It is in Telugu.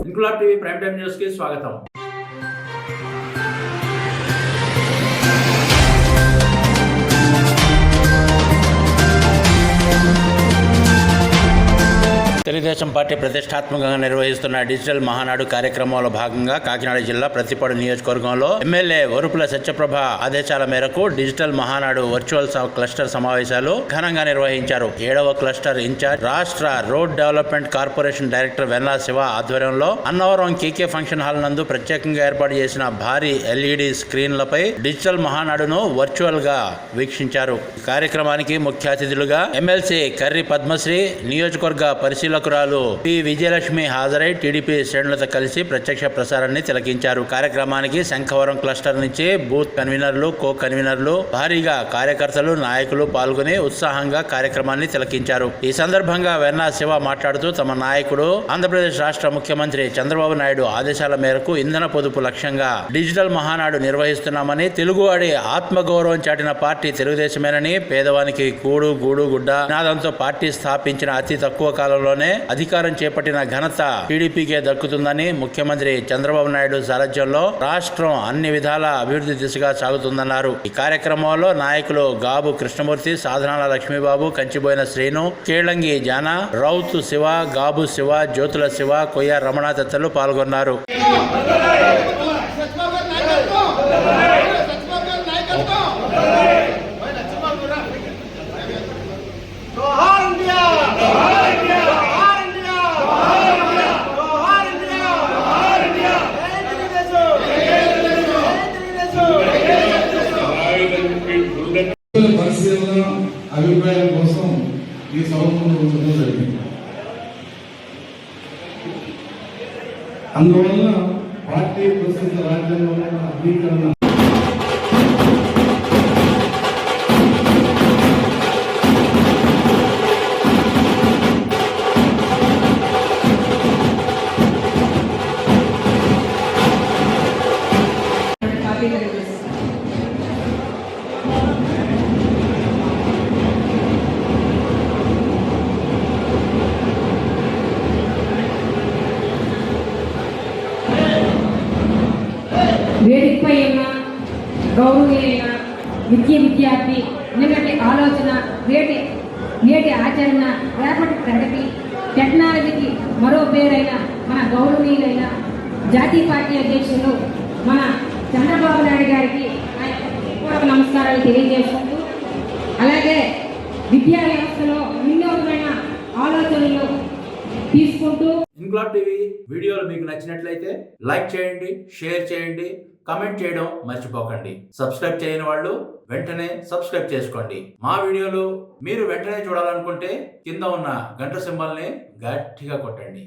Inquilab TV prime time news కి స్వాగతం. తెలుగుదేశం పార్టీ ప్రతిష్టాత్మకంగా నిర్వహిస్తున్న డిజిటల్ మహానాడు కార్యక్రమంలో భాగంగా కాకినాడ జిల్లా ప్రతిపాడు నియోజకవర్గంలో ఎమ్మెల్యే వరుపుల సత్యప్రభ ఆదేశాల మేరకు డిజిటల్ మహానాడు వర్చువల్ క్లస్టర్ సమావేశాలు ఘనంగా నిర్వహించారు. 7వ క్లస్టర్ ఇన్ఛార్జ్ రాష్ట్ర road development corporation director Venna Siva ఆధ్వర్యంలో అన్నవరం కేకే ఫంక్షన్ హాల్ నందు ప్రత్యేకంగా ఏర్పాటు చేసిన భారీ ఎల్ఈడి స్క్రీన్లపై డిజిటల్ మహానాడును వర్చువల్ గా వీక్షించారు. కార్యక్రమానికి ముఖ్య అతిథులుగా ఎమ్మెల్సీ కర్రి పద్మశ్రీ, నియోజకవర్గ పరిశీలకురాలు పి విజయలక్ష్మి హాజరై టీడీపీ శ్రేణులతో కలిసి ప్రత్యక్ష ప్రసారాన్ని తిలకించారు. కార్యక్రమానికి శంఖవరం క్లస్టర్ నుంచి బూత్ కన్వీనర్లు, కో కన్వీనర్లు, భారీగా కార్యకర్తలు, నాయకులు పాల్గొని ఉత్సాహంగా కార్యక్రమాన్ని తిలకించారు. ఈ సందర్భంగా వెన్నా శివ మాట్లాడుతూ తమ నాయకుడు ఆంధ్రప్రదేశ్ రాష్ట్ర ముఖ్యమంత్రి చంద్రబాబు నాయుడు ఆదేశాల మేరకు ఇంధన పొదుపు లక్ష్యంగా డిజిటల్ మహానాడు నిర్వహిస్తున్నామని, తెలుగువాడి ఆత్మగౌరవం చాటిన పార్టీ తెలుగుదేశమేనని, పేదవానికి కూడు గూడు గుడ్డ నినాదంతో పార్టీ స్థాపించిన అతి తక్కువ కాలంలోనే అధికారం చేపట్టిన ఘనత టీడీపీకే దక్కుతుందని, ముఖ్యమంత్రి చంద్రబాబు నాయుడు సారథ్యంలో రాష్ట్రం అన్ని విధాల అభివృద్ధి దిశగా సాగుతుందన్నారు. ఈ కార్యక్రమంలో నాయకులు గాబు కృష్ణమూర్తి, సాధనాల లక్ష్మీబాబు, కంచిబోయిన శ్రీను, కేళంగి జాన, రౌతు శివ, గాబు శివ, జ్యోతుల శివ, కొయ్య రమణ తదితరులు పాల్గొన్నారు. పరిశీలన అభిప్రాయం కోసం ఈ సభను ఉంచడం జరిగింది. అందువల్ల పార్టీ ప్రస్తుత రాజ్యాంగంలో అంగీకరణ వేదికపై ఉన్న గౌరవనీయులైన విద్యార్థి నిన్నటి ఆలోచన, నేటి ఆచరణ, రేపటి ప్రగతి, టెక్నాలజీకి మరో పేరైన మన గౌరవనీయులైన జాతీయ పార్టీ అధ్యక్షులు మన చంద్రబాబు నాయుడు గారికి పూర్వక నమస్కారాలు తెలియజేసుకుంటూ, అలాగే విద్యా వ్యవస్థలో వినూత్నమైన ఆలోచనలు తీసుకుంటూ. ఇంక్లాబ్ టీవీ వీడియోలు మీకు నచ్చినట్లయితే లైక్ చేయండి, షేర్ చేయండి, కమెంట్ చేయడం మర్చిపోకండి. సబ్స్క్రైబ్ చేయని వాళ్ళు వెంటనే సబ్స్క్రైబ్ చేసుకోండి. మా వీడియోలు మీరు వెంటనే చూడాలనుకుంటే కింద ఉన్న గంట సింబల్ని గట్టిగా కొట్టండి.